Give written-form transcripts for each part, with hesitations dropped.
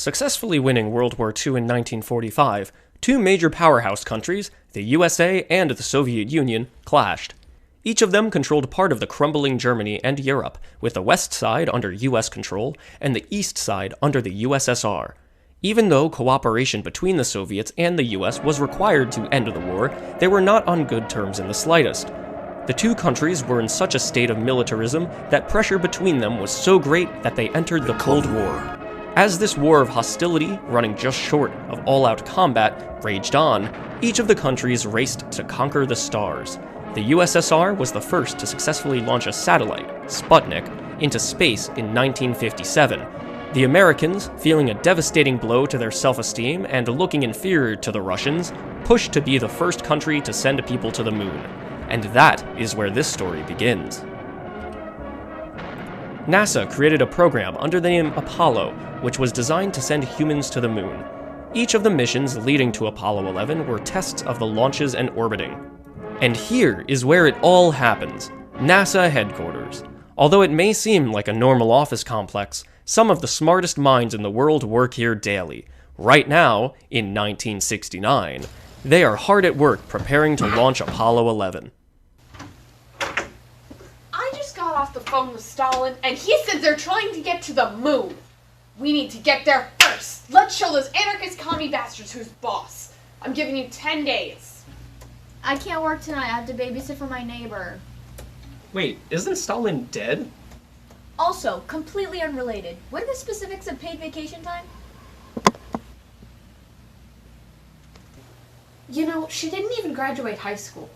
Successfully winning World War II in 1945, two major powerhouse countries, the USA and the Soviet Union, clashed. Each of them controlled part of the crumbling Germany and Europe, with the west side under US control and the east side under the USSR. Even though cooperation between the Soviets and the US was required to end the war, they were not on good terms in the slightest. The two countries were in such a state of militarism that pressure between them was so great that they entered the Cold War. As this war of hostility, running just short of all-out combat, raged on, each of the countries raced to conquer the stars. The USSR was the first to successfully launch a satellite, Sputnik, into space in 1957. The Americans, feeling a devastating blow to their self-esteem and looking inferior to the Russians, pushed to be the first country to send people to the moon. And that is where this story begins. NASA created a program under the name Apollo, which was designed to send humans to the moon. Each of the missions leading to Apollo 11 were tests of the launches and orbiting. And here is where it all happens, NASA headquarters. Although it may seem like a normal office complex, some of the smartest minds in the world work here daily. Right now, in 1969, they are hard at work preparing to launch Apollo 11. I just got off the phone with Stalin, and he said they're trying to get to the moon. We need to get there first. Let's show those anarchist commie bastards who's boss. I'm giving you 10 days. I can't work tonight. I have to babysit for my neighbor. Wait, isn't Stalin dead? Also, completely unrelated. What are the specifics of paid vacation time? You know, she didn't even graduate high school.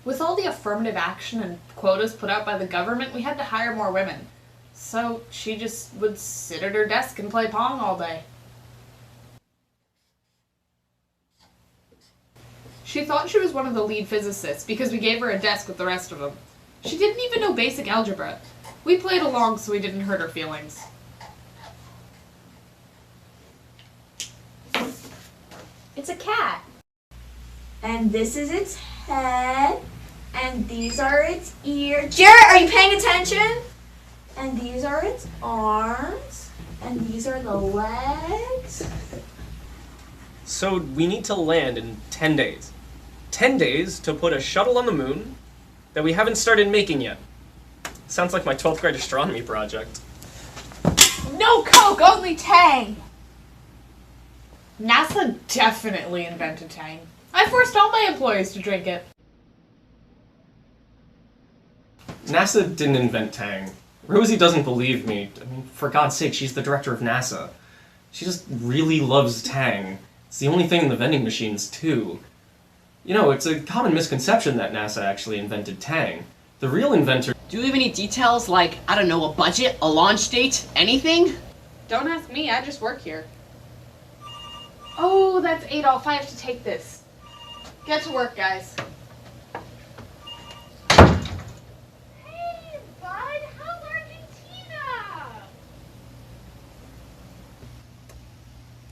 With all the affirmative action and quotas put out by the government, we had to hire more women. So she just would sit at her desk and play Pong all day. She thought she was one of the lead physicists because we gave her a desk with the rest of them. She didn't even know basic algebra. We played along so we didn't hurt her feelings. It's a cat. And this is its head. And these are its ears. Jarrett, are you paying attention? And these are its arms. And these are the legs. So we need to land in 10 days. 10 days to put a shuttle on the moon that we haven't started making yet. Sounds like my 12th grade astronomy project. No Coke, only Tang! NASA definitely invented Tang. I forced all my employees to drink it. NASA didn't invent Tang. Rosie doesn't believe me. I mean, for God's sake, she's the director of NASA. She just really loves Tang. It's the only thing in the vending machines, too. You know, it's a common misconception that NASA actually invented Tang. The real inventor... Do you have any details like, I don't know, a budget, a launch date, anything? Don't ask me, I just work here. Oh, that's Adolf, I have to take this. Get to work, guys. Hey, bud, how's Argentina?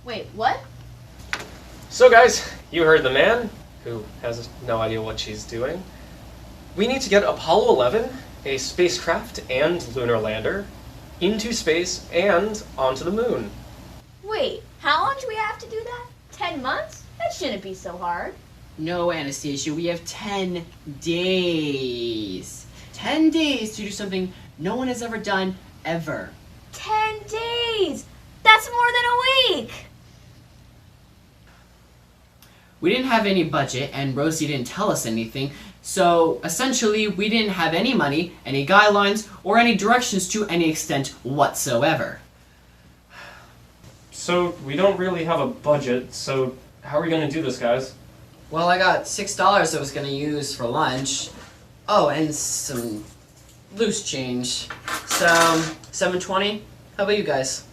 Wait, what? So guys, you heard the man, who has no idea what she's doing. We need to get Apollo 11, a spacecraft and lunar lander, into space and onto the moon. Wait, how long do we have to do that? 10 months? That shouldn't be so hard. No, Anastasia, we have 10 days. 10 days to do something no one has ever done, ever. 10 days! That's more than a week! We didn't have any budget, and Rosie didn't tell us anything, so essentially we didn't have any money, any guidelines, or any directions to any extent whatsoever. So we don't really have a budget, so how are we going to do this, guys? Well, I got $6 I was gonna use for lunch. Oh, and some loose change. So, $7.20? How about you guys?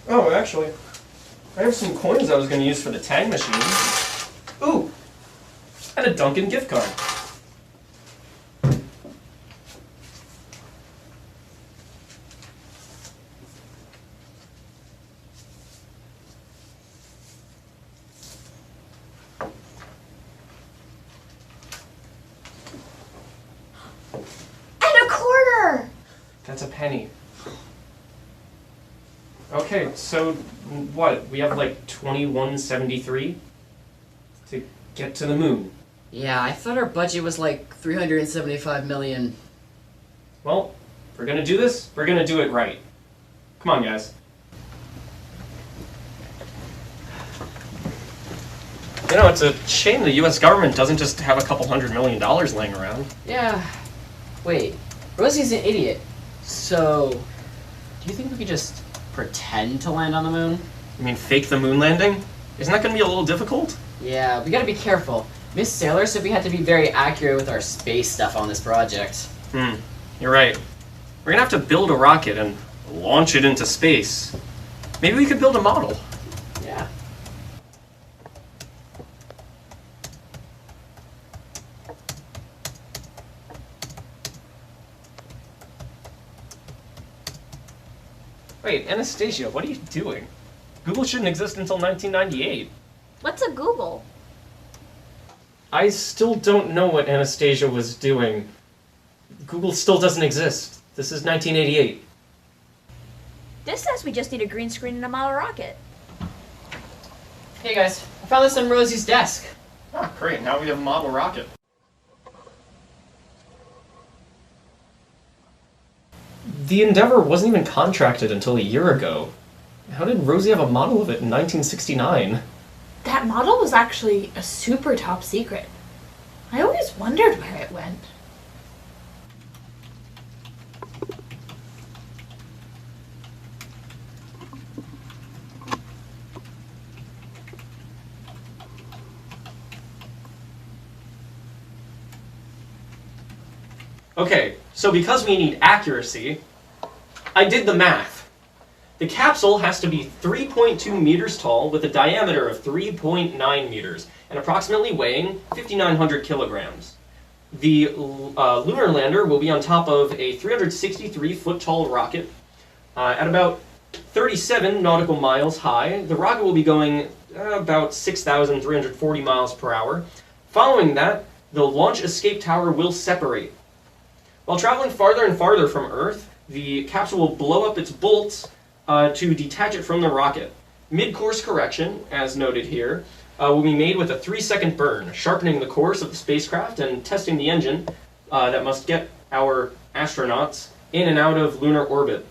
Oh, actually, I have some coins I was going to use for the Tang machine. Ooh, and a Dunkin' gift card. And a quarter! That's a penny. Okay, so what? We have like 2173 to get to the moon. Yeah, I thought our budget was like 375 million. Well, if we're gonna do this, we're gonna do it right. Come on, guys. You know, it's a shame the US government doesn't just have a couple $100 million laying around. Yeah. Wait, Rosie's an idiot. So, do you think we could just pretend to land on the moon? You mean fake the moon landing? Isn't that gonna be a little difficult? Yeah, we gotta be careful. Miss Sailor said we had to be very accurate with our space stuff on this project. You're right. We're gonna have to build a rocket and launch it into space. Maybe we could build a model. Yeah. Wait, Anastasia, what are you doing? Google shouldn't exist until 1998. What's a Google? I still don't know what Anastasia was doing. Google still doesn't exist. This is 1988. This says we just need a green screen and a model rocket. Hey guys, I found this on Rosie's desk. Ah, great. Now we have a model rocket. The Endeavour wasn't even contracted until a year ago. How did Rosie have a model of it in 1969? That model was actually a super top secret. I always wondered where it went. Okay, so because we need accuracy, I did the math. The capsule has to be 3.2 meters tall with a diameter of 3.9 meters and approximately weighing 5,900 kilograms. The lunar lander will be on top of a 363-foot tall rocket at about 37 nautical miles high. The rocket will be going about 6,340 miles per hour. Following that, the launch escape tower will separate. While traveling farther and farther from Earth, the capsule will blow up its bolts to detach it from the rocket. Mid-course correction, as noted here, will be made with a 3-second burn, sharpening the course of the spacecraft and testing the engine that must get our astronauts in and out of lunar orbit.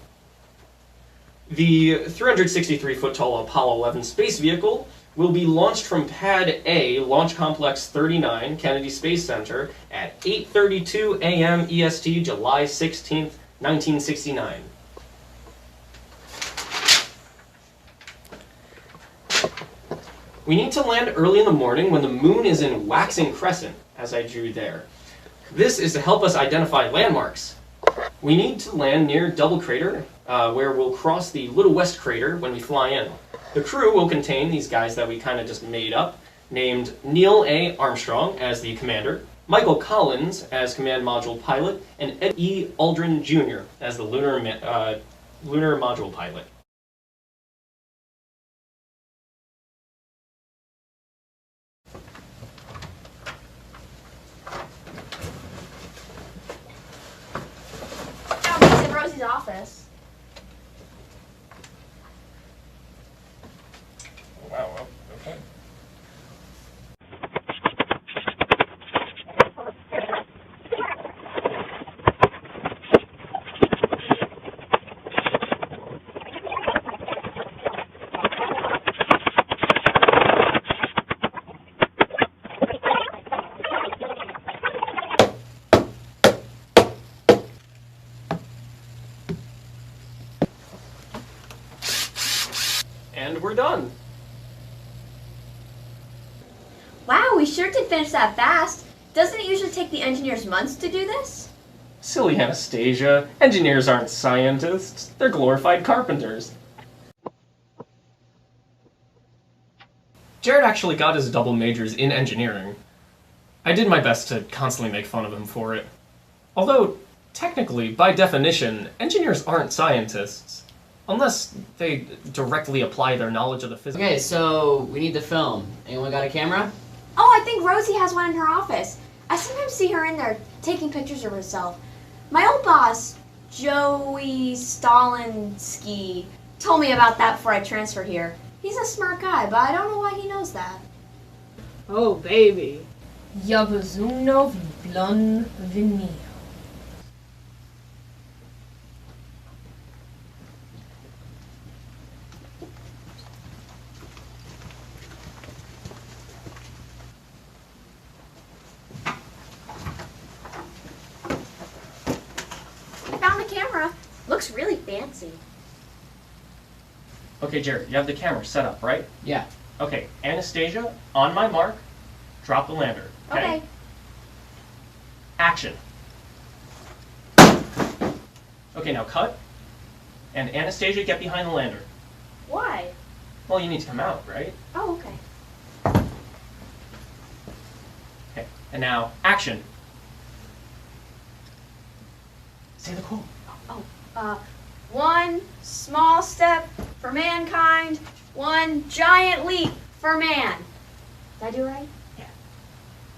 The 363-foot tall Apollo 11 space vehicle will be launched from Pad A, Launch Complex 39, Kennedy Space Center, at 8:32 a.m. EST, July 16th, 1969. We need to land early in the morning when the moon is in waxing crescent, as I drew there. This is to help us identify landmarks. We need to land near Double Crater, where we'll cross the Little West Crater when we fly in. The crew will contain these guys that we kind of just made up, named Neil A. Armstrong as the commander, Michael Collins as command module pilot, and Ed E. Aldrin Jr. as the lunar module pilot. Found these in Rosie's office. Wow, okay. And we're done. Wow, we sure did finish that fast. Doesn't it usually take the engineers months to do this? Silly Anastasia. Engineers aren't scientists. They're glorified carpenters. Jared actually got his double majors in engineering. I did my best to constantly make fun of him for it. Although, technically, by definition, engineers aren't scientists. Unless they directly apply their knowledge of the physics. Okay, so we need the film. Anyone got a camera? Oh, I think Rosie has one in her office. I sometimes see her in there taking pictures of herself. My old boss, Joey Stalinsky, told me about that before I transferred here. He's a smart guy, but I don't know why he knows that. Oh, baby. Я безумно влюблен в нее. I found the camera. Looks really fancy. Okay, Jared, you have the camera set up, right? Yeah. Okay, Anastasia, on my mark, drop the lander. Okay. Action. Okay, now cut. And Anastasia, get behind the lander. Why? Well, you need to come out, right? Oh, okay. Okay, and now action. Say the quote. One small step for mankind, one giant leap for man. Did I do it right?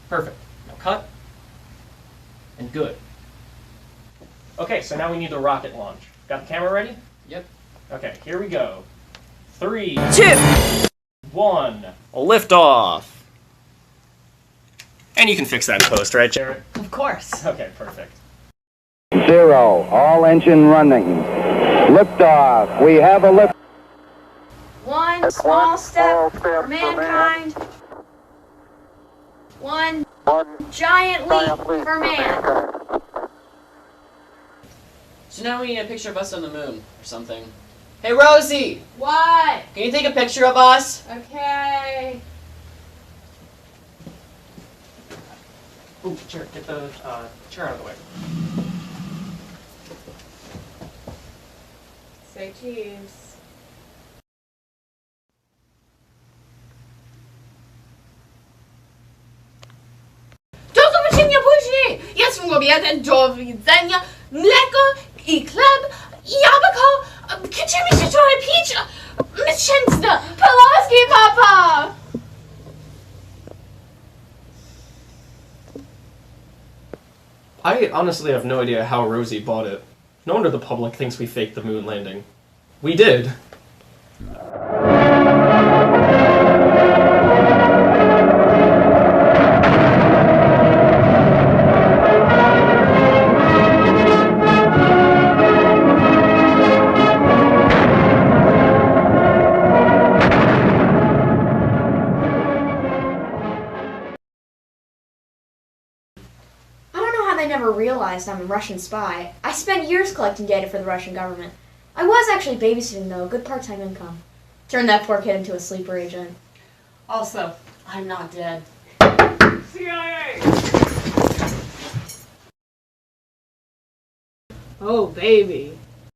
Perfect. Now cut. And good. Okay, so now we need the rocket launch. Got the camera ready? Yep. Okay, here we go. 3, 2. 1. Lift off. And you can fix that in post, right, Jared? Of course. Okay, perfect. 0, all engine running. Liftoff. We have a lift. One small step for mankind, one giant leap for man. So now we need a picture of us on the moon or something. Hey, Rosie! What? Can you take a picture of us? Okay. Ooh, Jared, get the chair out of the way. Say cheese. Dzień później! Jest obiadem do widzenia, mleko i chleb, jabłko, chcemy się trochę pić, miesięczne, polaski, papa! I honestly have no idea how Rosie bought it. No wonder the public thinks we faked the moon landing. We did. I never realized I'm a Russian spy. I spent years collecting data for the Russian government. I was actually babysitting, though, a good part-time income. Turned that poor kid into a sleeper agent. Also, I'm not dead. CIA! Oh, baby.